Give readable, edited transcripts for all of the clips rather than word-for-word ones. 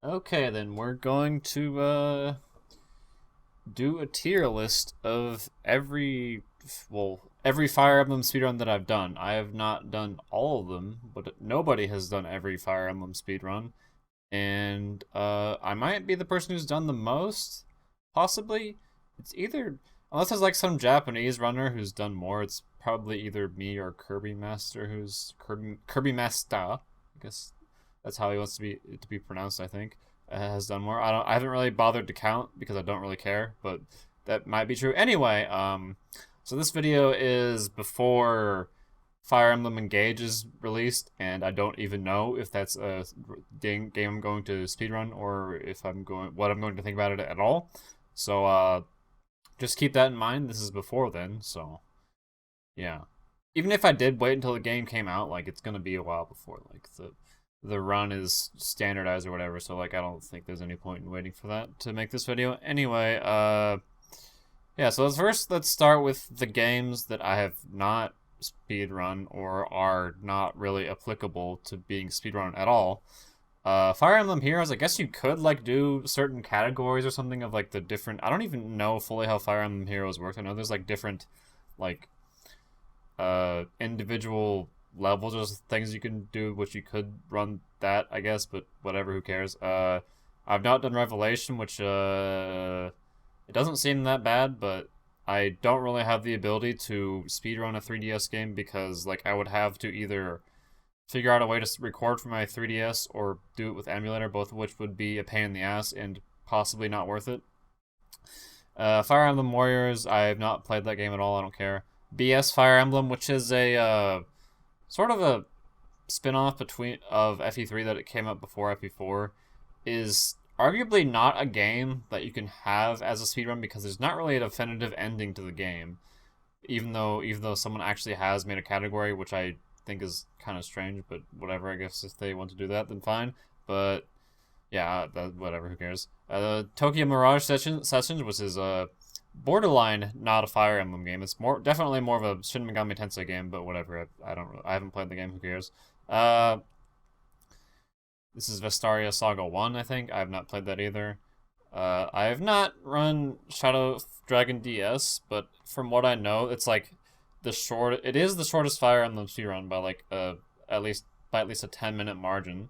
Okay, then we're going to do a tier list of every Fire Emblem speedrun that I've done. I have not done all of them, but nobody has done every Fire Emblem speedrun. And I might be the person who's done the most, possibly. It's either, unless there's like some Japanese runner who's done more, it's probably either me or Kirby Master who's Kirby Master. I guess that's how he wants to be pronounced, I think. Has done more. I haven't really bothered to count because I don't really care, but that might be true. Anyway, so this video is before Fire Emblem Engage is released, and I don't even know if that's a game I'm going to speedrun or if what I'm going to think about it at all. So just keep that in mind. This is before then, so yeah. Even if I did wait until the game came out, like it's gonna be a while before like the run is standardized or whatever, so like I don't think there's any point in waiting for that to make this video. Anyway, yeah, so let's start with the games that I have not speedrun or are not really applicable to being speedrun at all. Fire Emblem Heroes, I guess you could like do certain categories or something of like the different. I don't even know fully how Fire Emblem Heroes works. I know there's like different like individual levels or things you can do, which you could run that, I guess, but whatever, who cares. I've not done Revelation, which it doesn't seem that bad, but I don't really have the ability to speedrun a 3DS game because like I would have to either figure out a way to record from my 3DS or do it with emulator, both of which would be a pain in the ass and possibly not worth it. Fire Emblem Warriors, I have not played that game at all. I don't care. BS Fire Emblem, which is a sort of a spin-off of FE3 that it came up before FE4, is arguably not a game that you can have as a speedrun because there's not really a definitive ending to the game. Even though someone actually has made a category, which I think is kind of strange, but whatever, I guess if they want to do that, then fine. But yeah, whatever, who cares? Tokyo Mirage Sessions, which is borderline not a Fire Emblem game. It's definitely more of a Shin Megami Tensei game, but whatever. I haven't played the game. Who cares? This is Vestaria Saga 1, I think. I have not played that either. I have not run Shadow Dragon DS, but from what I know, it's like it is the shortest Fire Emblem speedrun by like at least a 10-minute margin.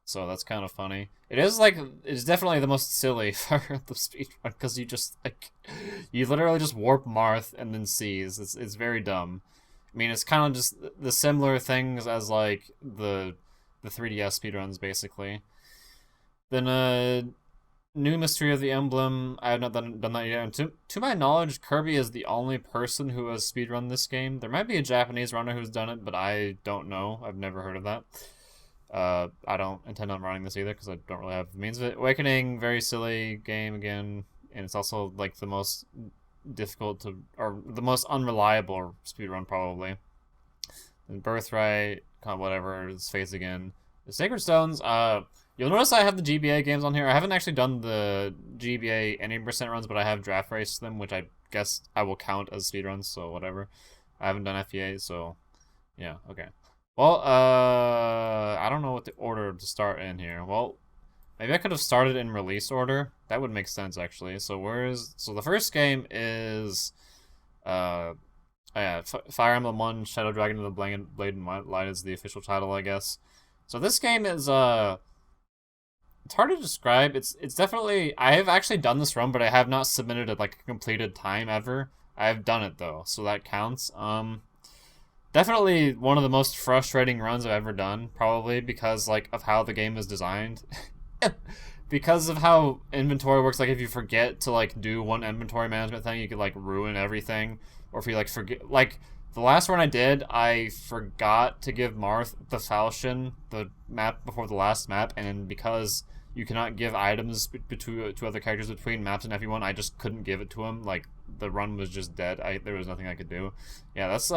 So that's kind of funny. It's definitely the most silly Fire Emblem speedrun because you literally just warp Marth and then seize. It's very dumb. I mean, it's kind of just the similar things as like the 3DS speedruns basically. Then New Mystery of the Emblem, I have not done that yet. And to my knowledge, Kirby is the only person who has speedrun this game. There might be a Japanese runner who's done it, but I don't know. I've never heard of that. I don't intend on running this either because I don't really have the means of it. Awakening, very silly game again, and it's also like the most difficult or the most unreliable speedrun probably. And Birthright, kind of whatever, it's Fates again. The Sacred Stones, you'll notice I have the GBA games on here. I haven't actually done the GBA any % runs, but I have draft raced them, which I guess I will count as speedruns, so whatever. I haven't done FEA, so yeah, okay. Well, I don't know what the order to start in here. Well, maybe I could have started in release order. That would make sense, actually. So the first game is, oh yeah, Fire Emblem 1, Shadow Dragon of the Blade and Light is the official title, I guess. So this game is, it's hard to describe. It's definitely, I have actually done this run, but I have not submitted a completed time ever. I have done it, though, so that counts. Definitely one of the most frustrating runs I've ever done, probably because like of how the game is designed. Because of how inventory works, like if you forget to like do one inventory management thing, you could like ruin everything. Or if you like forget, like the last run I did, I forgot to give Marth the falchion, the map before the last map, and because you cannot give items to other characters between maps in FE1, I just couldn't give it to him. Like the run was just dead. There was nothing I could do. Yeah, that's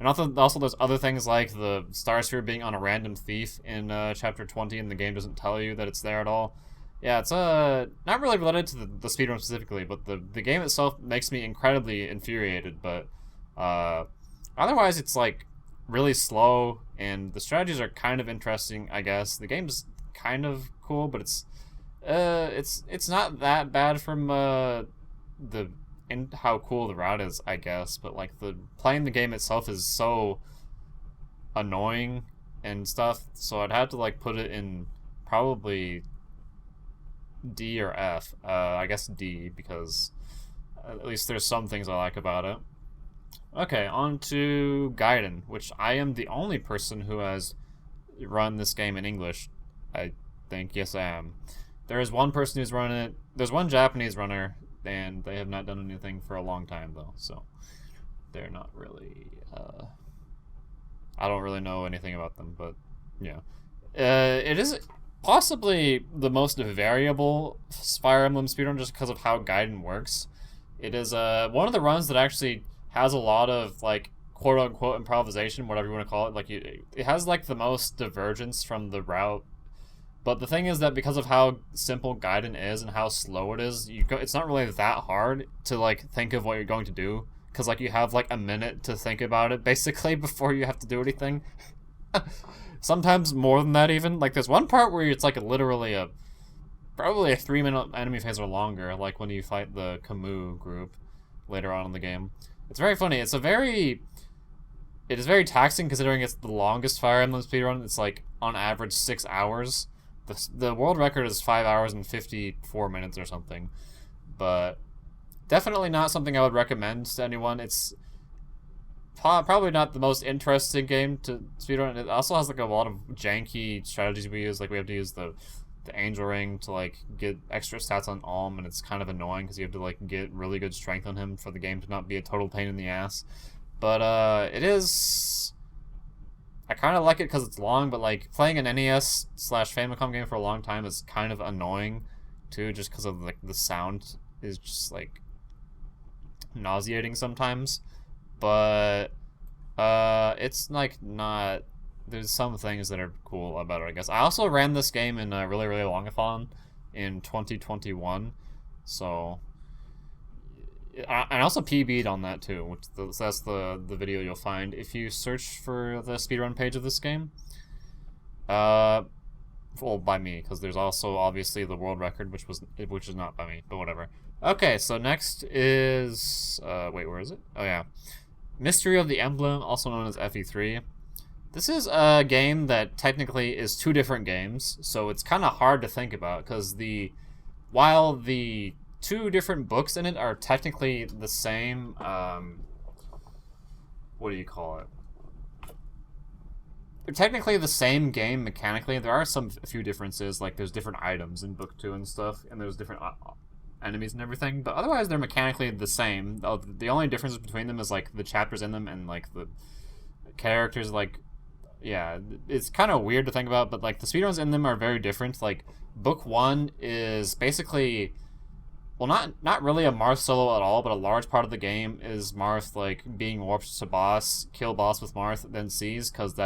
and also there's other things like the Star Sphere being on a random thief in chapter 20, and the game doesn't tell you that it's there at all. Yeah, it's not really related to the speedrun specifically, but the game itself makes me incredibly infuriated, but otherwise it's like really slow, and the strategies are kind of interesting, I guess. The game's kind of cool, but it's not that bad from how cool the route is, I guess. But like playing the game itself is so annoying and stuff, so I'd have to like put it in probably D or F. I guess D, because at least there's some things I like about it. Okay, on to Gaiden, which I am the only person who has run this game in English, I think. Yes, I am. There is one person who's run it. There's one Japanese runner, and they have not done anything for a long time, though, so they're not really... I don't really know anything about them, but yeah. It is possibly the most variable Fire Emblem speedrun just because of how Gaiden works. It is one of the runs that actually has a lot of, like, quote-unquote improvisation, whatever you want to call it. Like, it has, like, the most divergence from the route. But the thing is that because of how simple Gaiden is and how slow it is, it's not really that hard to, like, think of what you're going to do. Because, like, you have, like, a minute to think about it, basically, before you have to do anything. Sometimes more than that, even. Like, there's one part where it's, like, literally probably a 3-minute enemy phase or longer, like when you fight the Camus group later on in the game. It's very funny. It is very taxing considering it's the longest Fire Emblem speedrun. It's, like, on average 6 hours. The world record is 5 hours and 54 minutes or something. But... definitely not something I would recommend to anyone. It's probably not the most interesting game to speedrun. It also has like a lot of janky strategies we use. Like we have to use the Angel Ring to like get extra stats on Alm, and it's kind of annoying because you have to like get really good strength on him for the game to not be a total pain in the ass. But it is... I kind of like it because it's long, but like playing an NES/Famicom game for a long time is kind of annoying too, just because of like the sound is just like nauseating sometimes. But it's like not... there's some things that are cool about it, I guess. I also ran this game in a really longathon in 2021, so I also PB'd on that too, which that's the video you'll find if you search for the speedrun page of this game. Well, by me, because there's also obviously the world record, which is not by me, but whatever. Okay, so next is wait, where is it? Oh yeah, Mystery of the Emblem, also known as FE3. This is a game that technically is two different games, so it's kind of hard to think about because while the two different books in it are technically the same. What do you call it? They're technically the same game mechanically. There are a few differences, like there's different items in book 2 and stuff, and there's different enemies and everything, but otherwise they're mechanically the same. The only difference between them is like the chapters in them and like the characters. Like, yeah, it's kind of weird to think about, but like the speedruns in them are very different. Like book 1 is basically, well, not really a Marth solo at all, but a large part of the game is Marth like being warped to boss, kill boss with Marth, then seize, because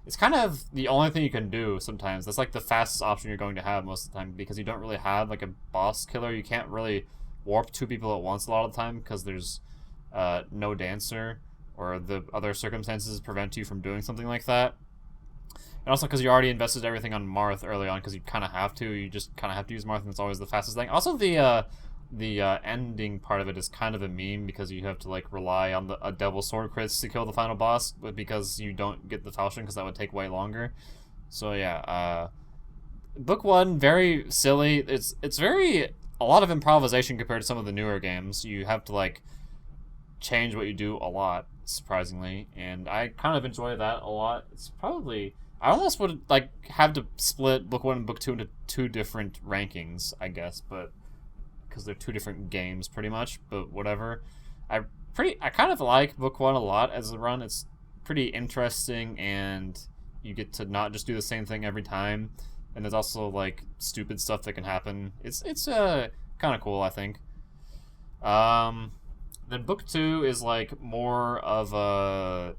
it's kind of the only thing you can do sometimes. That's like the fastest option you're going to have most of the time, because you don't really have like a boss killer. You can't really warp 2 people at once a lot of the time because there's no dancer, or the other circumstances prevent you from doing something like that. And also because you already invested everything on Marth early on, because you kind of have to. You just kind of have to use Marth, and it's always the fastest thing. Also, the ending part of it is kind of a meme, because you have to like rely on a devil sword crits to kill the final boss, but because you don't get the falchion, because that would take way longer. So yeah, book 1, very silly. It's a lot of improvisation compared to some of the newer games. You have to like change what you do a lot, surprisingly, and I kind of enjoy that a lot. It's probably... I almost would like have to split book 1 and book 2 into 2 different rankings, I guess, but because they're 2 different games pretty much, but whatever. I kind of like book 1 a lot as a run. It's pretty interesting, and you get to not just do the same thing every time, and there's also like stupid stuff that can happen. It's kind of cool, I think. Then book 2 is like more of a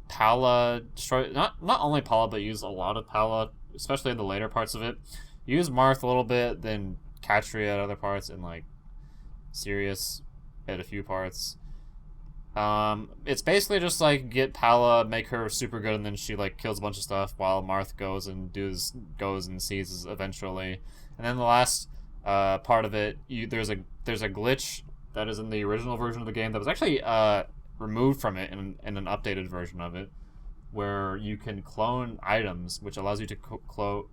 Pala destroy, not only Pala, but use a lot of Pala, especially in the later parts of it. Use Marth a little bit, then Catria at other parts, and like Sirius at a few parts. It's basically just like get Pala, make her super good, and then she like kills a bunch of stuff while Marth goes and seizes eventually. And then the last part of it, there's a glitch that is in the original version of the game that was actually removed from it in an updated version of it, where you can clone items, which allows you to clone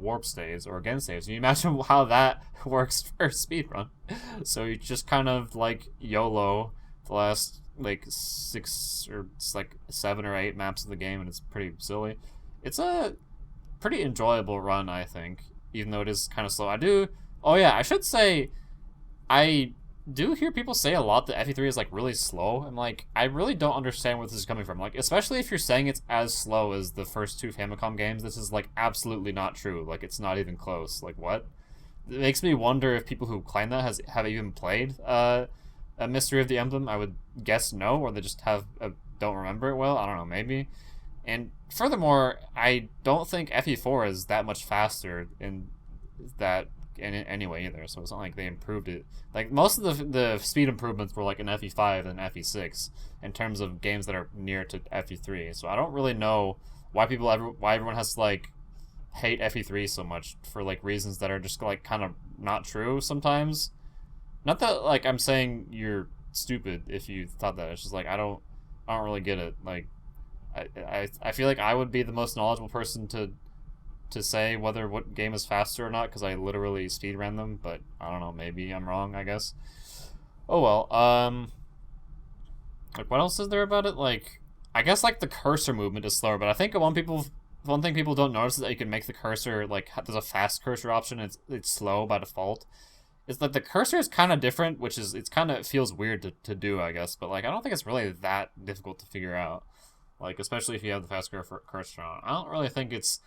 warp staves or again saves. Can you imagine how that works for speedrun? So you just kind of like YOLO the last like 6 or it's like 7 or 8 maps of the game, and it's pretty silly. It's a pretty enjoyable run, I think, even though it is kind of slow. Oh yeah, I should say, I do hear people say a lot that FE3 is like really slow. I'm like, I really don't understand where this is coming from. Like, especially if you're saying it's as slow as the first 2 Famicom games, this is like absolutely not true. Like, it's not even close. Like, what? It makes me wonder if people who claim that have even played a Mystery of the Emblem. I would guess no, or they just don't remember it well. I don't know, maybe. And furthermore, I don't think FE4 is that much faster in that anyway either, so it's not like they improved it. Like, most of the speed improvements were like in FE5 and FE6 in terms of games that are near to FE3. So I don't really know why everyone has to like hate FE3 so much for like reasons that are just like kind of not true sometimes. Not that like I'm saying you're stupid if you thought that. It's just like I don't really get it. Like I feel like I would be the most knowledgeable person to say what game is faster or not, because I literally speedran them, but I don't know, maybe I'm wrong, I guess. Oh well. Like, what else is there about it? Like, I guess like the cursor movement is slower, but I think one thing people don't notice is that you can make the cursor like there's a fast cursor option. It's slow by default. It's that the cursor is kind of different, which is it feels weird to do, I guess, but like I don't think it's really that difficult to figure out. Like, especially if you have the fast cursor on. I don't really think it's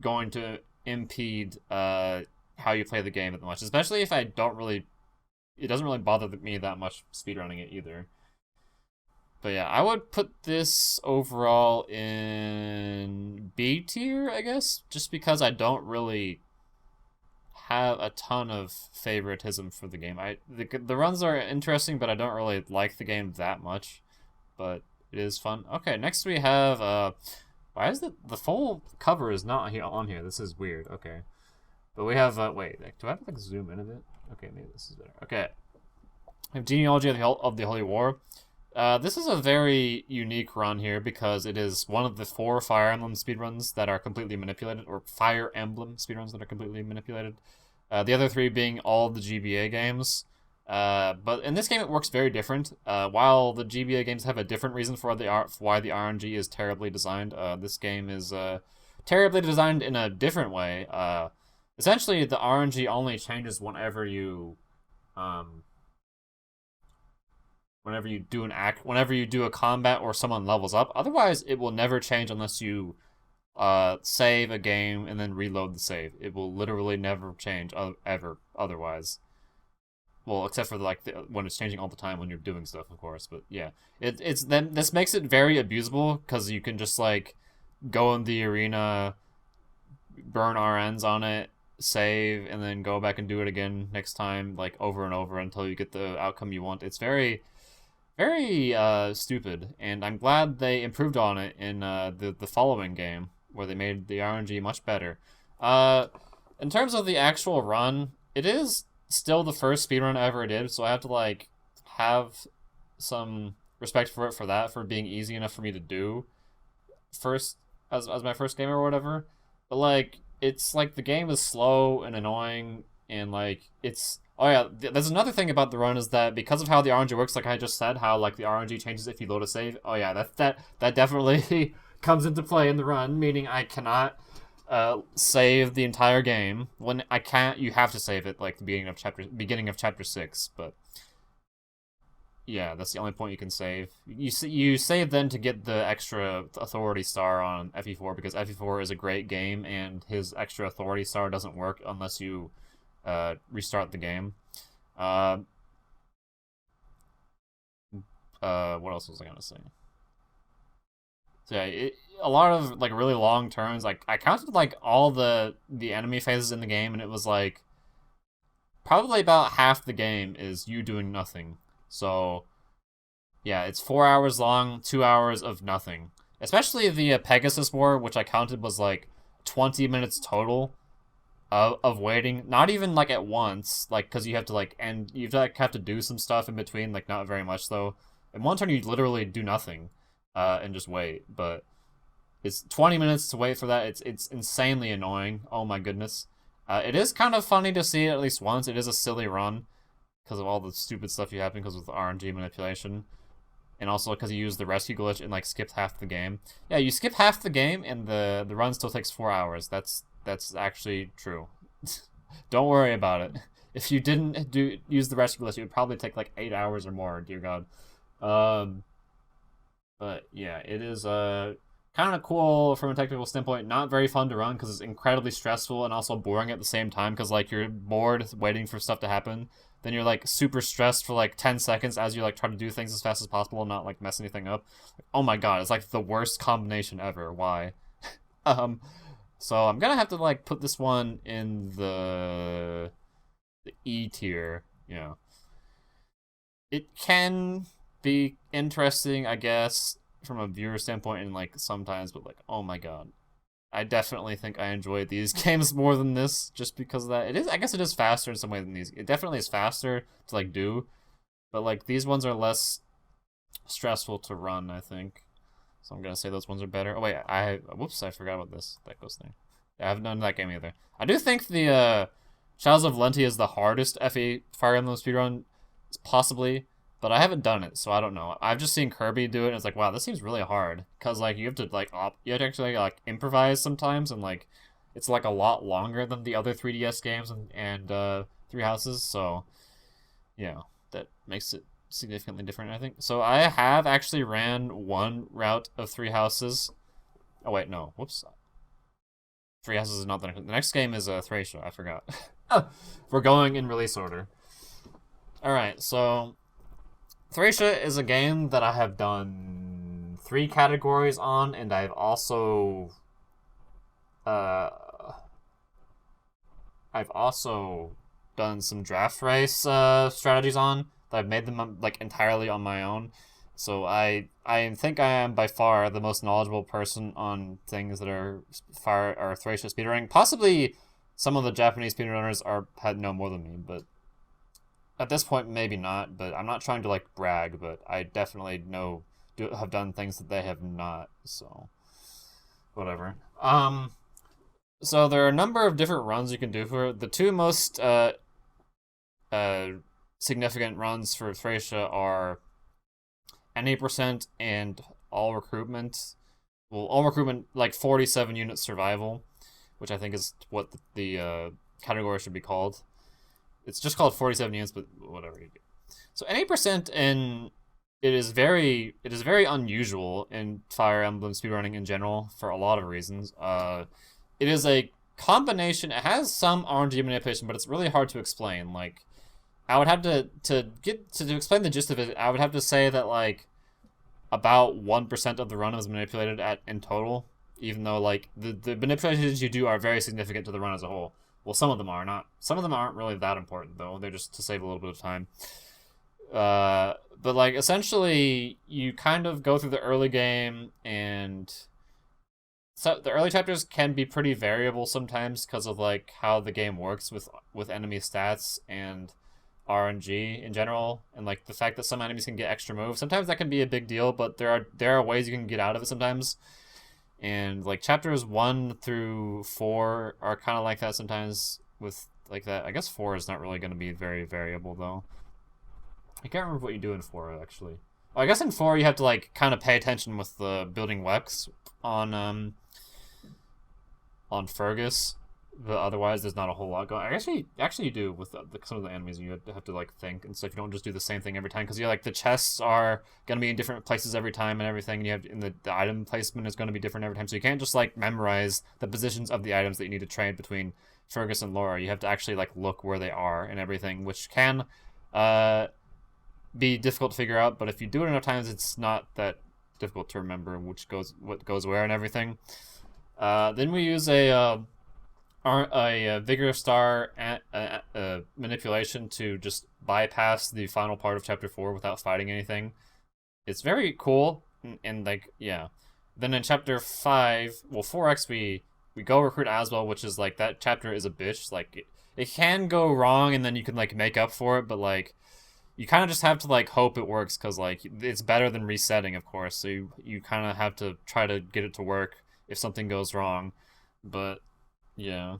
going to impede how you play the game that much, especially if it doesn't really bother me that much speedrunning it either. But yeah, I would put this overall in B tier, I guess, just because I don't really have a ton of favoritism for the game. The runs are interesting, but I don't really like the game that much, but it is fun. Okay, next we have why is the full cover is not on here? This is weird. Okay. But we have, wait, do I have to like zoom in a bit? Okay, maybe this is better. Okay. We have Genealogy of the Holy War. This is a very unique run here because it is one of the 4 Fire Emblem speedruns that are completely manipulated, or Fire Emblem speedruns that are completely manipulated. The other 3 being all the GBA games. But in this game, it works very different. While the GBA games have a different reason for why the RNG is terribly designed, this game is terribly designed in a different way. Essentially, the RNG only changes whenever you do a combat or someone levels up. Otherwise, it will never change unless you save a game and then reload the save. It will literally never change ever otherwise. Well, except for when it's changing all the time when you're doing stuff, of course. But yeah, this makes it very abusable because you can just like go in the arena, burn RNs on it, save, and then go back and do it again next time, like over and over until you get the outcome you want. It's very, very stupid, and I'm glad they improved on it in the following game where they made the RNG much better. In terms of the actual run, it is still the first speedrun I ever did, so I have to like have some respect for it for being easy enough for me to do first as my first game or whatever. But like, it's like the game is slow and annoying, and like it's oh yeah, there's another thing about the run is that because of how the RNG works, like I just said, how like the RNG changes if you load a save. Oh yeah, that definitely comes into play in the run, meaning I cannot save the entire game. When I can't, you have to save it like the beginning of chapter 6. But yeah, that's the only point you can save. You save then to get the extra authority star on FE4 because FE4 is a great game and his extra authority star doesn't work unless you restart the game. What else was I gonna say? So yeah, a lot of like really long turns. Like I counted like all the enemy phases in the game, and it was like probably about half the game is you doing nothing. So Yeah, it's 4 hours long, 2 hours of nothing. Especially the Pegasus War, which I counted was like 20 minutes total of waiting. Not even like at once, like because you have to like have to do some stuff in between, like not very much though. In one turn, you literally do nothing, and just wait. But it's 20 minutes to wait for that. It's insanely annoying. Oh my goodness. It is kind of funny to see it at least once. It is a silly run because of all the stupid stuff you happen because of the RNG manipulation. And also because you use the rescue glitch and like skipped half the game. Yeah, you skip half the game and the run still takes 4 hours. That's actually true. Don't worry about it. If you didn't use the rescue glitch, it would probably take like 8 hours or more. Dear God. But yeah, it is kind of cool from a technical standpoint. Not very fun to run because it's incredibly stressful and also boring at the same time because like you're bored waiting for stuff to happen. Then you're like super stressed for like 10 seconds as you like try to do things as fast as possible and not like mess anything up. Oh my god, it's like the worst combination ever. Why? So I'm gonna have to like put this one in the E tier. Yeah. It can be interesting, I guess, from a viewer standpoint and like sometimes, but like, oh my god. I definitely think I enjoy these games more than this, just because of that. It is, I guess it is faster in some way than these. It definitely is faster to like do, but like these ones are less stressful to run, I think. So I'm gonna say those ones are better. Oh wait, whoops, I forgot about this. That goes thing. Yeah, I haven't done that game either. I do think the Shadows of Valentia is the hardest FE Fire Emblem speedrun, possibly. But I haven't done it, so I don't know. I've just seen Kirby do it, and it's like, wow, this seems really hard. Because, like, you have to, like, actually, like, improvise sometimes, and, like, it's, like, a lot longer than the other 3DS games and Three Houses, so, yeah, that makes it significantly different, I think. So I have actually ran one route of Three Houses. Oh, wait, no. Whoops. Three Houses is not the next game is Thracia, I forgot. We're going in release order. Alright, so Thracia is a game that I have done 3 categories on, and I've also done some draft race strategies on that I've made them like entirely on my own. So I think I am by far the most knowledgeable person on things that are Thracia speedrunning. Possibly some of the Japanese speedrunners know more than me, but at this point, maybe not, but I'm not trying to, like, brag, but I definitely have done things that they have not, so whatever. So there are a number of different runs you can do for it. The 2 most significant runs for Thracia are NA% and all recruitment. Well, all recruitment, like 47 unit survival, which I think is what the category should be called. It's just called 47 units, but whatever you do. So NA% it is very unusual in Fire Emblem speedrunning in general for a lot of reasons. It is a combination. It has some RNG manipulation, but it's really hard to explain. Like, I would have to explain the gist of it. I would have to say that like about 1% of the run is manipulated in total, even though like the manipulations you do are very significant to the run as a whole. Well, some of them are not. Some of them aren't really that important, though. They're just to save a little bit of time. But, like, essentially, you kind of go through the early game, and so the early chapters can be pretty variable sometimes because of, like, how the game works with enemy stats and RNG in general, and, like, the fact that some enemies can get extra moves. Sometimes that can be a big deal, but there are ways you can get out of it sometimes. And like chapters 1 through 4 are kind of like that sometimes with like that. I guess 4 is not really going to be very variable though. I can't remember what you do in 4 actually. Well, I guess in 4 you have to like kind of pay attention with the building Wex on Fergus. But otherwise, there's not a whole lot going. I guess you do with some of the enemies. You have to like think and stuff. You don't just do the same thing every time because you're like the chests are gonna be in different places every time and everything. And you have the item placement is gonna be different every time. So you can't just like memorize the positions of the items that you need to trade between Fergus and Laura. You have to actually like look where they are and everything, which can be difficult to figure out. But if you do it enough times, it's not that difficult to remember what goes where and everything. Then we use a Vigor Star manipulation to just bypass the final part of Chapter 4 without fighting anything. it's very cool, and like, yeah. Then in chapter 5, well, 4X, we go recruit Asbel, which is like, that chapter is a bitch. Like, it can go wrong, and then you can like make up for it, but like, you kind of just have to like hope it works, because like, it's better than resetting, of course, so you kind of have to try to get it to work if something goes wrong. But yeah,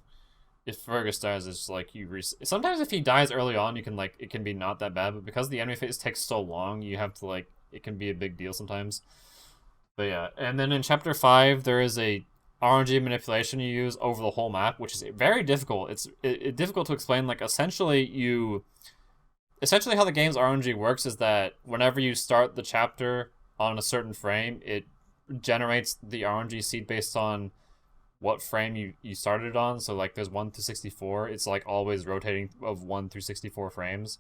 if Fergus dies, it's like you sometimes if he dies early on, you can like, it can be not that bad, but because the enemy phase takes so long, you have to like, it can be a big deal sometimes. But yeah, and then in chapter 5, there is a RNG manipulation you use over the whole map, which is very difficult. It's difficult to explain. Like, essentially how the game's RNG works is that whenever you start the chapter on a certain frame, it generates the RNG seed based on what frame you started on. So like, there's 1 through 64. It's like always rotating of 1 through 64 frames,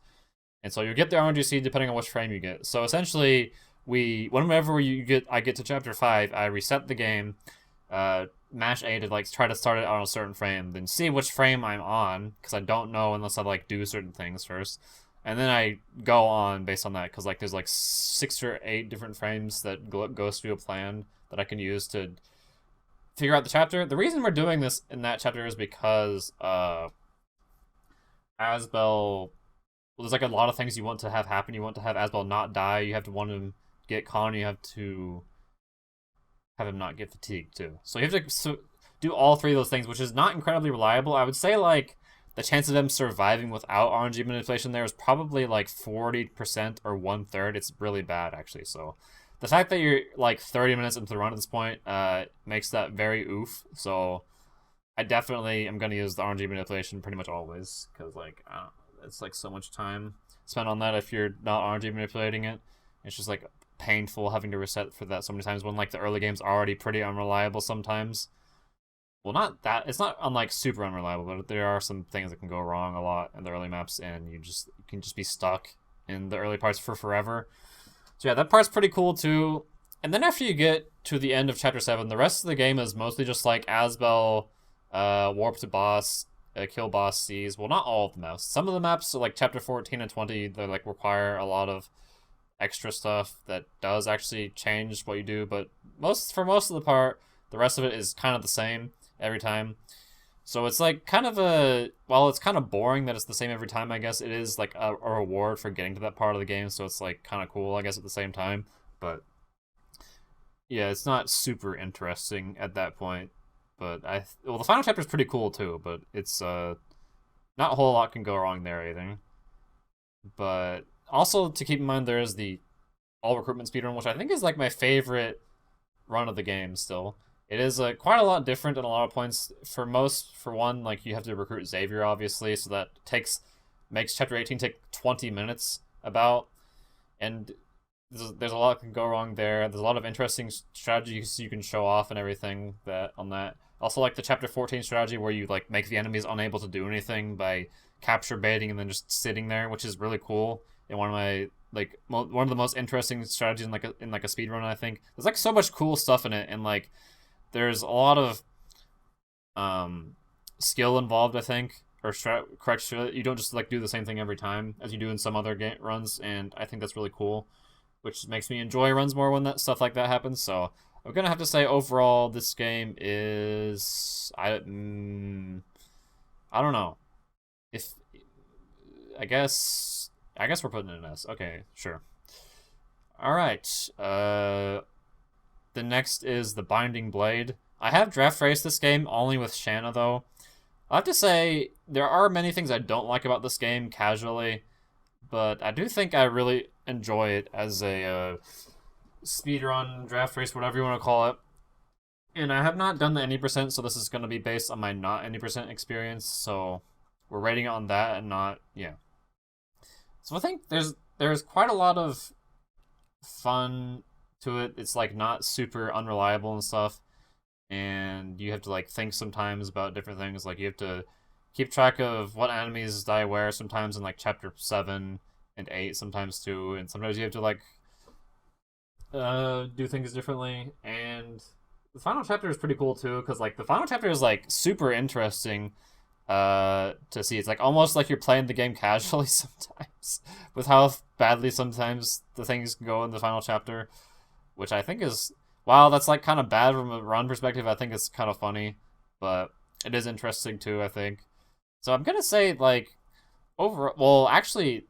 and so you get the RNG seed depending on which frame you get. So essentially, I get to chapter 5, I reset the game, mash A to like try to start it on a certain frame, then see which frame I'm on, because I don't know unless I like do certain things first, and then I go on based on that, because like, there's like 6 or 8 different frames that goes through a plan that I can use to figure out the chapter. The reason we're doing this in that chapter is because Asbel, there's like a lot of things you want to have happen. You want to have Asbel not die. You have to want him get Con. You have to have him not get fatigued too. So you have to do all 3 of those things, which is not incredibly reliable. I would say like, the chance of them surviving without RNG manipulation there is probably like 40% or 1/3. It's really bad, actually. So the fact that you're like 30 minutes into the run at this point makes that very oof. So I definitely am going to use the RNG manipulation pretty much always, because like, it's like so much time spent on that if you're not RNG manipulating it. It's just like painful having to reset for that so many times when like, the early game's already pretty unreliable sometimes. Well, not that, it's not unlike super unreliable, but there are some things that can go wrong a lot in the early maps, and you can just be stuck in the early parts for forever. So yeah, that part's pretty cool too. And then after you get to the end of chapter 7, the rest of the game is mostly just like Asbel, warp to boss, kill boss C's. Well, not all of the maps. Some of the maps, so like chapter 14 and 20, they like require a lot of extra stuff that does actually change what you do, but for most of the part, the rest of it is kind of the same every time. So it's like kind of while it's kind of boring that it's the same every time, I guess it is like a reward for getting to that part of the game, so it's like kind of cool, I guess, at the same time. But yeah, it's not super interesting at that point. But the final chapter is pretty cool too, but it's not a whole lot can go wrong there either. But also to keep in mind, there is the all recruitment speedrun, which I think is like my favorite run of the game still. It is quite a lot different in a lot of points. For one, like, you have to recruit Xavier, obviously, so that makes chapter 18 take 20 minutes about, and there's a lot that can go wrong there. There's a lot of interesting strategies you can show off and everything on that. Also, like the chapter 14 strategy where you like make the enemies unable to do anything by capture baiting and then just sitting there, which is really cool. And one of the most interesting strategies in like a speedrun, I think. There's like so much cool stuff in it, and like, there's a lot of skill involved, I think, or correct. You don't just like do the same thing every time as you do in some other game runs, and I think that's really cool, which makes me enjoy runs more when that stuff like that happens. So I'm gonna have to say overall, this game is I don't know if I guess we're putting it in S. Okay, sure. All right. The next is the Binding Blade. I have draft raced this game only with Shanna, though. I have to say, there are many things I don't like about this game casually, but I do think I really enjoy it as a speedrun, draft race, whatever you want to call it. And I have not done the any percent, so this is going to be based on my not any percent experience, so we're rating it on that and not, yeah. So I think there's quite a lot of fun to it. It's like not super unreliable and stuff, and you have to like think sometimes about different things. Like, you have to keep track of what enemies die where sometimes in like chapter 7 and 8 sometimes too, and sometimes you have to like do things differently. And the final chapter is pretty cool too, because like the final chapter is like super interesting to see. It's like almost like you're playing the game casually sometimes, with how badly sometimes the things go in the final chapter, which I think is, while that's like kind of bad from a run perspective, I think it's kind of funny, but it is interesting too, I think. So I'm gonna say like over. Well, actually,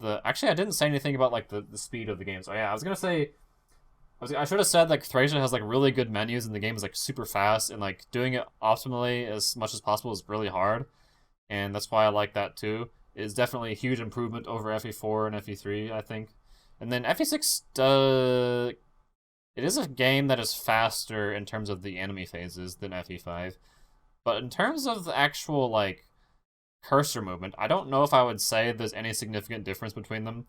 I didn't say anything about like the speed of the game. So yeah, I was gonna say I should have said like Thracia has like really good menus and the game is like super fast and like doing it optimally as much as possible is really hard, and that's why I like that too. It's definitely a huge improvement over FE4 and FE3, I think. And then FE6 it is a game that is faster in terms of the enemy phases than FE5, but in terms of the actual like cursor movement, I don't know if I would say there's any significant difference between them.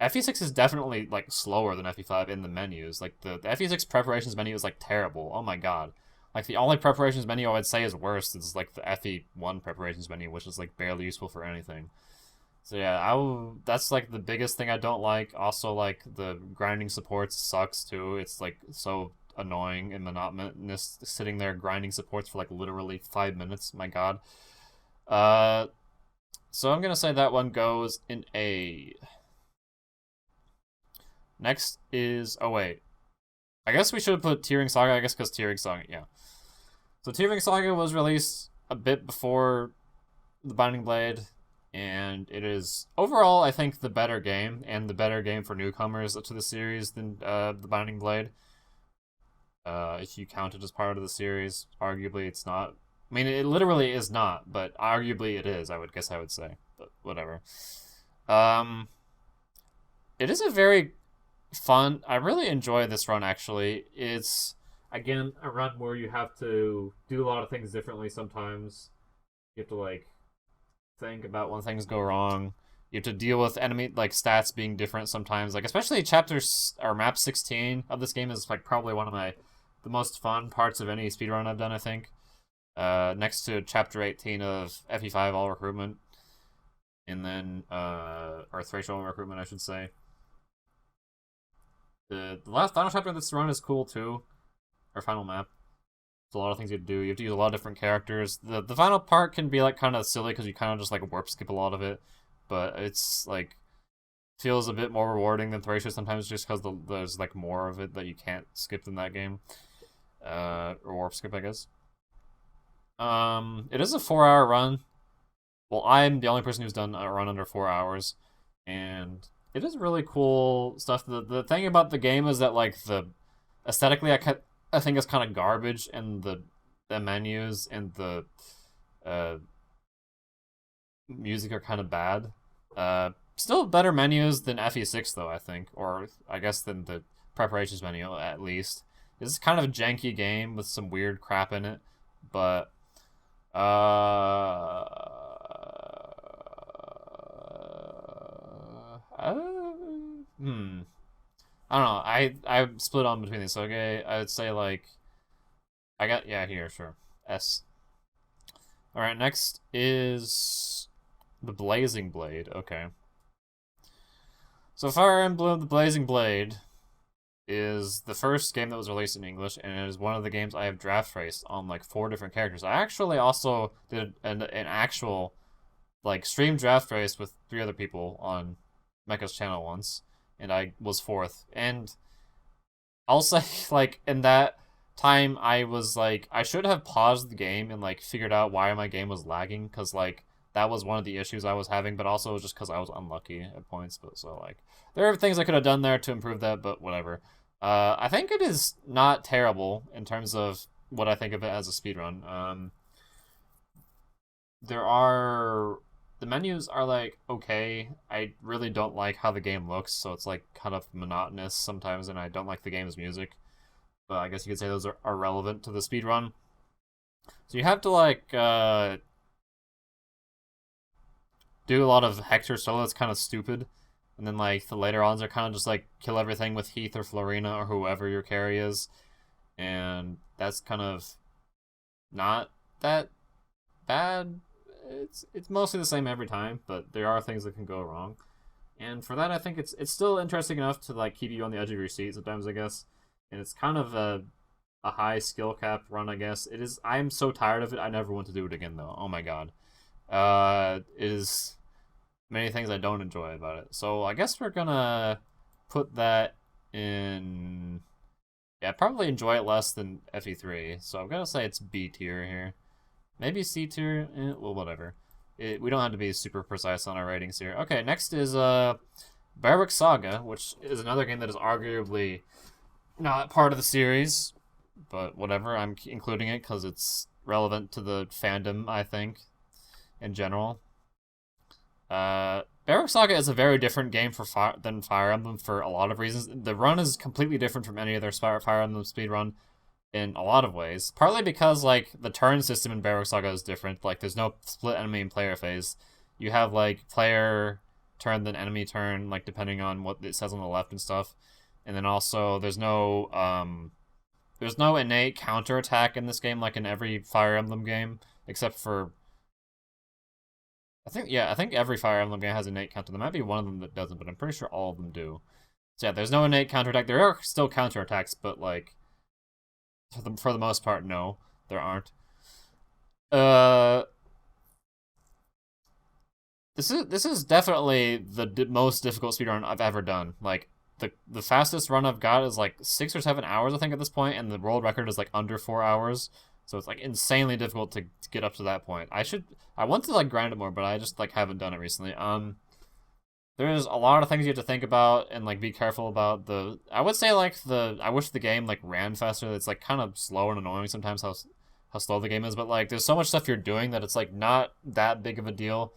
FE6 is definitely like slower than FE5 in the menus. Like the FE6 preparations menu is like terrible. Oh my god. Like the only preparations menu I would say is worse is like the FE1 preparations menu, which is like barely useful for anything. So yeah, that's like the biggest thing I don't like. Also, like the grinding supports sucks too. It's like so annoying and monotonous sitting there grinding supports for like literally 5 minutes. My god. So I'm gonna say that one goes in A. Next is, oh wait, I guess we should have put Tearing Saga. I guess because Tearing Saga, yeah. So Tearing Saga was released a bit before the Binding Blade, and it is overall, I think, the better game and the better game for newcomers to the series than the Binding Blade. If you count it as part of the series, arguably it's not. I mean, it literally is not, but arguably it is. I would say, but whatever. It is a very fun. I really enjoy this run. Actually, it's again a run where you have to do a lot of things differently. Sometimes you have to like think about when things go wrong. You have to deal with enemy like stats being different sometimes. Like especially chapters or map 16 of this game is like probably one of the most fun parts of any speedrun I've done. I think. Next to chapter 18 of FE5 all recruitment, and then or Thracia all recruitment, I should say. The last final chapter of this run is cool too, or final map. There's a lot of things you have to do. You have to use a lot of different characters. The final part can be like kind of silly because you kind of just like warp skip a lot of it, but it's like feels a bit more rewarding than Thracia sometimes just because there's like more of it that you can't skip in that game, or warp skip, I guess. It is a 4-hour run. Well, I'm the only person who's done a run under 4 hours, and it is really cool stuff. The thing about the game is that like the aesthetically, I think it's kind of garbage, and the menus and the music are kind of bad. Still better menus than FE6 though, I think, or I guess than the preparations menu at least. This is kind of a janky game with some weird crap in it, but I don't know. I split on between these. Okay, I would say like here, sure. S. All right, next is the Blazing Blade. Okay. So Fire Emblem: The Blazing Blade is the first game that was released in English, and it is one of the games I have draft raced on like 4 different characters. I actually also did an actual like stream draft race with 3 other people on Mecha's channel once, and I was 4th. And I'll say like in that time I was like I should have paused the game and like figured out why my game was lagging, because like that was one of the issues I was having, but also just because I was unlucky at points. But so like there are things I could have done there to improve that, but whatever. I think it is not terrible in terms of what I think of it as a speedrun. The menus are like okay. I really don't like how the game looks, so it's like kind of monotonous sometimes, and I don't like the game's music. But I guess you could say those are relevant to the speedrun. So you have to like do a lot of Hector solo that's kind of stupid. And then, like, the later ons are kind of just, like, kill everything with Heath or Florina or whoever your carry is. And that's kind of not that bad. It's mostly the same every time, but there are things that can go wrong. And for that, I think it's still interesting enough to, like, keep you on the edge of your seat sometimes, I guess. And it's kind of a high skill cap run, I guess. It is. I am so tired of it. I never want to do it again, though. Oh my god. It is many things I don't enjoy about it. So I guess we're gonna put that in. Yeah, I probably enjoy it less than FE3. So I'm gonna say it's B tier here. Maybe C tier. Well, whatever. We don't have to be super precise on our ratings here. Okay, next is Berwick Saga, which is another game that is arguably not part of the series, but whatever. I'm including it because it's relevant to the fandom, I think, in general. Berwick Saga is a very different game than Fire Emblem for a lot of reasons. The run is completely different from any other Fire Emblem speedrun in a lot of ways. Partly because, like, the turn system in Berwick Saga is different. Like, there's no split enemy and player phase. You have, like, player turn then enemy turn, like, depending on what it says on the left and stuff. And then also, there's no innate counterattack in this game like in every Fire Emblem game, except for I think every Fire Emblem game has innate counter. There might be one of them that doesn't, but I'm pretty sure all of them do. So yeah, there's no innate counterattack. There are still counterattacks, but like for the most part, no, there aren't. This is definitely the most difficult speedrun I've ever done. Like the fastest run I've got is like 6 or 7 hours, I think, at this point, and the world record is like under 4 hours. So it's like insanely difficult to get up to that point. I want to like grind it more, but I just like haven't done it recently. There's a lot of things you have to think about and like be careful about. I would say like I wish the game like ran faster. It's like kind of slow and annoying sometimes how slow the game is, but like there's so much stuff you're doing that it's like not that big of a deal.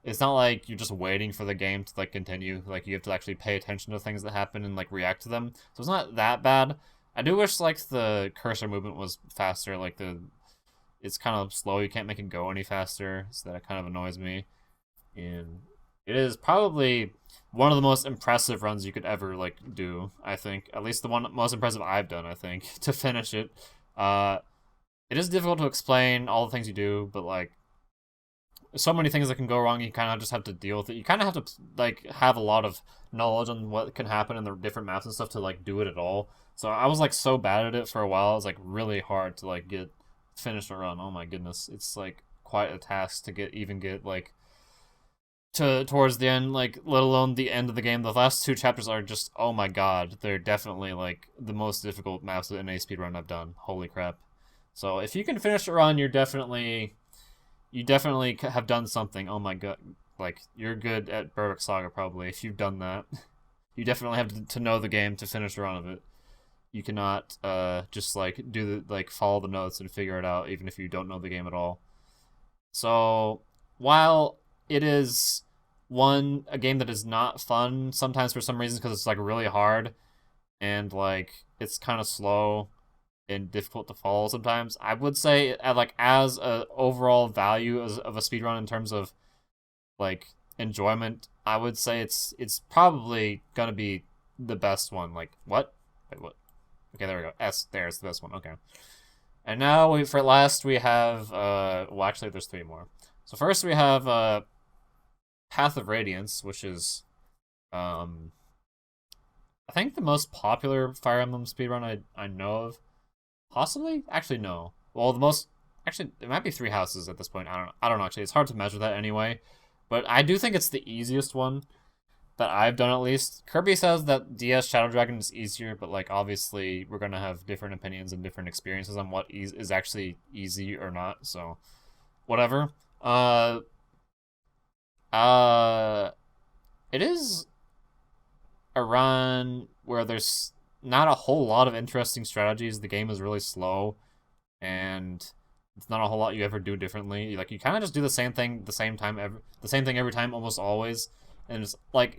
It's not like you're just waiting for the game to like continue. Like you have to actually pay attention to things that happen and like react to them. So it's not that bad. I do wish like the cursor movement was faster. Like it's kind of slow. You can't make it go any faster, so that kind of annoys me. And it is probably one of the most impressive runs you could ever like do. I think at least the one most impressive I've done. I think to finish it. It is difficult to explain all the things you do, but like so many things that can go wrong. You kind of just have to deal with it. You kind of have to like have a lot of knowledge on what can happen in the different maps and stuff to like do it at all. So I was like so bad at it for a while. It was like really hard to like finish a run. Oh my goodness, it's like quite a task to get like towards the end. Like let alone the end of the game. The last 2 chapters are just, oh my god, they're definitely like the most difficult maps in a speedrun I've done. Holy crap! So if you can finish a run, you definitely have done something. Oh my god, like you're good at Berwick Saga probably if you've done that. You definitely have to know the game to finish a run of it. You cannot just like follow the notes and figure it out even if you don't know the game at all. So while it is a game that is not fun sometimes for some reasons because it's like really hard and like it's kind of slow and difficult to follow sometimes, I would say like as a overall value of a speedrun in terms of like enjoyment, I would say it's probably gonna be the best one. Like what? Wait, what? Okay, there we go. There's the best one. Okay. And now for last we have well actually there's 3 more. So first we have Path of Radiance, which is I think the most popular Fire Emblem speedrun I know of. Possibly? Actually, no. Well, actually, it might be 3 houses at this point. I don't know, actually. It's hard to measure that anyway. But I do think it's the easiest one that I've done, at least. Kirby says that DS Shadow Dragon is easier, but, like, obviously, we're going to have different opinions and different experiences on what is actually easy or not, so whatever. It is a run where there's not a whole lot of interesting strategies. The game is really slow, and it's not a whole lot you ever do differently. Like you kind of just do the same thing the same thing every time, almost always. And it's like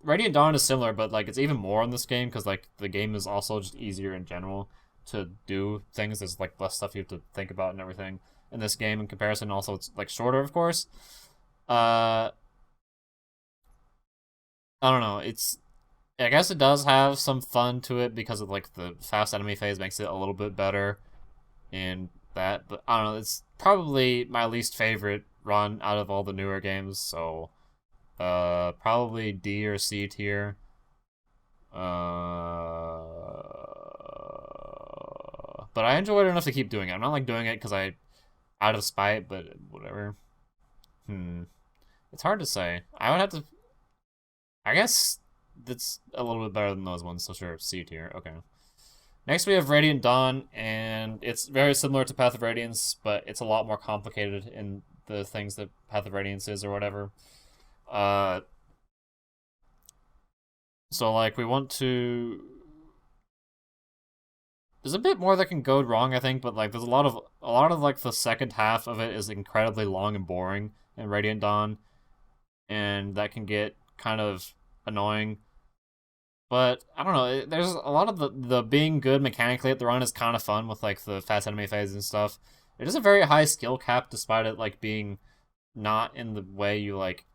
Radiant Dawn is similar, but like it's even more in this game because like the game is also just easier in general to do things. There's like less stuff you have to think about and everything in this game in comparison. Also, it's like shorter, of course. I don't know. I guess it does have some fun to it because of like the fast enemy phase makes it a little bit better and that, but I don't know, it's probably my least favorite run out of all the newer games, so probably D or C tier. but I enjoy it enough to keep doing it. I'm not like doing it because I out of spite, but whatever. It's hard to say. I would have to. I guess that's a little bit better than those ones. So sure, C tier. Okay. Next we have Radiant Dawn, and it's very similar to Path of Radiance, but it's a lot more complicated in the things that Path of Radiance is or whatever. So like we want to. There's a bit more that can go wrong, I think, but like there's a lot of like the second half of it is incredibly long and boring in Radiant Dawn, and that can get kind of annoying. But I don't know. There's a lot of the being good mechanically at the run is kind of fun with like the fast enemy phases and stuff. It is a very high skill cap, despite it like being not in the way you like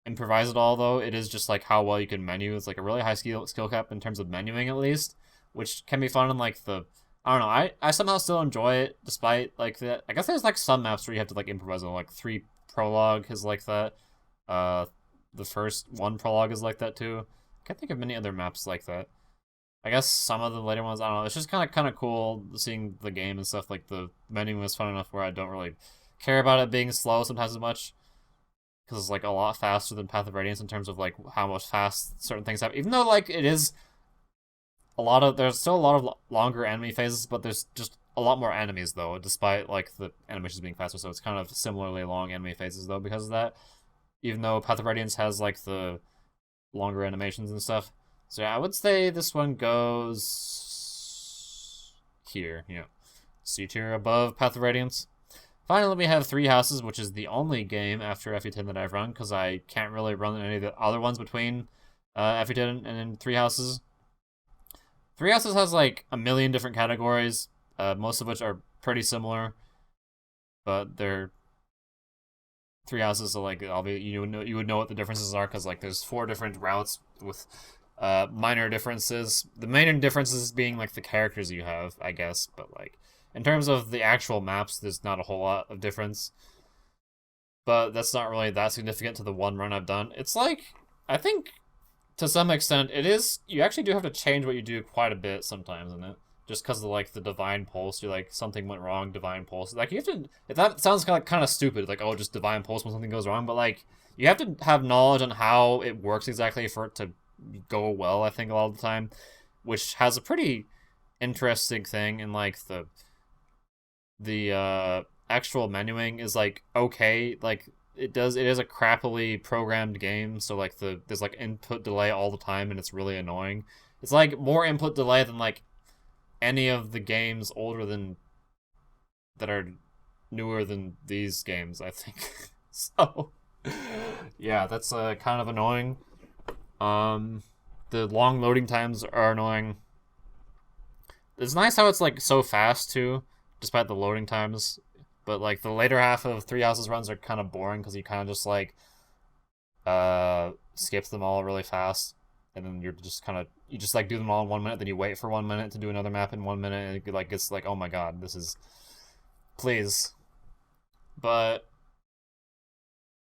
improvise it all. Though it is just like how well you can menu. It's like a really high skill cap in terms of menuing at least, which can be fun in like the. I don't know. I somehow still enjoy it despite like that. I guess there's like some maps where you have to like improvise it. Like 3 Prologue is like that. The first 1 Prologue is like that too. Can't think of many other maps like that. I guess some of the later ones, I don't know. It's just kind of cool seeing the game and stuff. Like the menu was fun enough where I don't really care about it being slow sometimes as much, because it's like a lot faster than Path of Radiance in terms of like how much fast certain things happen. Even though like it is there's still a lot of longer enemy phases, but there's just a lot more enemies though, despite like the animations being faster. So it's kind of similarly long enemy phases though because of that. Even though Path of Radiance has like the longer animations and stuff. So yeah, I would say this one goes here, yeah. C tier above Path of Radiance. Finally, we have Three Houses, which is the only game after FE10 that I've run, because I can't really run any of the other ones between FE10 and Three Houses. Three Houses has like a million different categories, most of which are pretty similar, but they're Three Houses, so like you would know what the differences are because like there's 4 different routes with minor differences. The main differences being like the characters you have, I guess, but like in terms of the actual maps, there's not a whole lot of difference. But that's not really that significant to the one run I've done. It's like I think to some extent it is. You actually do have to change what you do quite a bit sometimes in it. Just because of like the divine pulse, you're like something went wrong, divine pulse. Like you have to. If that sounds kind of stupid, like oh, just divine pulse when something goes wrong. But like you have to have knowledge on how it works exactly for it to go well. I think a lot of the time, which has a pretty interesting thing. And like the actual menuing is like okay. Like it is a crappily programmed game. So like there's like input delay all the time, and it's really annoying. It's like more input delay than like any of the games that are newer than these games, I think. So yeah, that's kind of annoying. The long loading times are annoying. It's nice how it's like so fast too, despite the loading times. But like the later half of Three Houses runs are kind of boring because you kind of just like skip them all really fast. And then you just like do them all in 1 minute, then you wait for 1 minute to do another map in 1 minute, and it's like, oh my god, this is... Please. But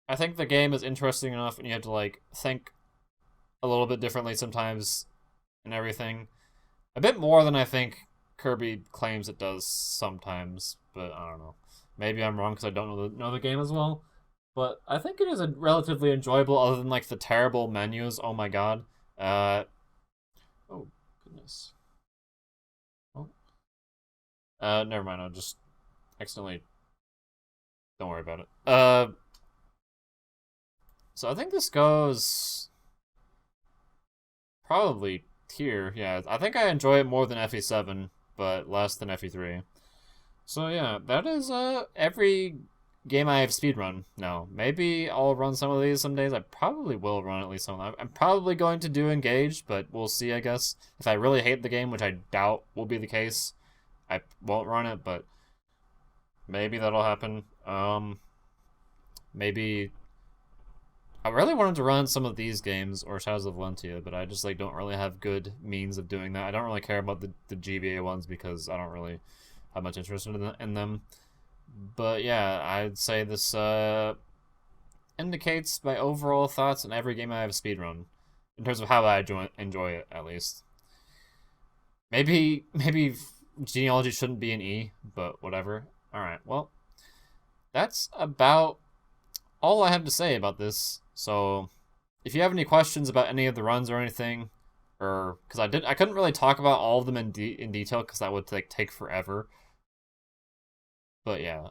I think the game is interesting enough, and you have to like think a little bit differently sometimes and everything. A bit more than I think Kirby claims it does sometimes, but I don't know. Maybe I'm wrong because I don't know the game as well. But I think it is a relatively enjoyable, other than like the terrible menus. Oh my god. Oh goodness. Oh. Never mind. I'll just accidentally. Don't worry about it. So I think this goes probably tier. Yeah, I think I enjoy it more than FE7, but less than FE3. So yeah, that is every game I have speedrun now. Maybe I'll run some of these some days. I probably will run at least some of them. I'm probably going to do Engage, but we'll see, I guess. If I really hate the game, which I doubt will be the case, I won't run it, but maybe that'll happen. Maybe... I really wanted to run some of these games, or Shadows of Valentia, but I just like don't really have good means of doing that. I don't really care about the GBA ones because I don't really have much interest in them. But yeah, I'd say this indicates my overall thoughts on every game I have speedrun, in terms of how I enjoy it, at least. Maybe Genealogy shouldn't be an E, but whatever. Alright, well, that's about all I have to say about this. So, if you have any questions about any of the runs or anything, or because I couldn't really talk about all of them in detail because that would like take forever. But yeah,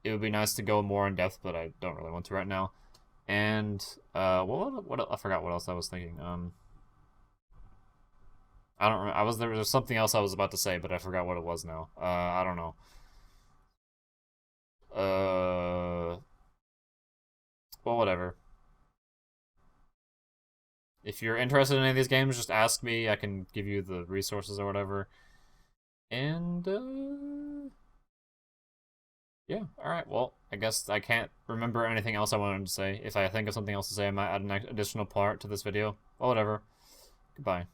it would be nice to go more in depth, but I don't really want to right now. And what I forgot what else I was thinking. I don't remember. There was something else I was about to say, but I forgot what it was now. I don't know. Well, whatever. If you're interested in any of these games, just ask me. I can give you the resources or whatever. And, yeah, alright, well, I guess I can't remember anything else I wanted to say. If I think of something else to say, I might add an additional part to this video. Well, whatever. Goodbye.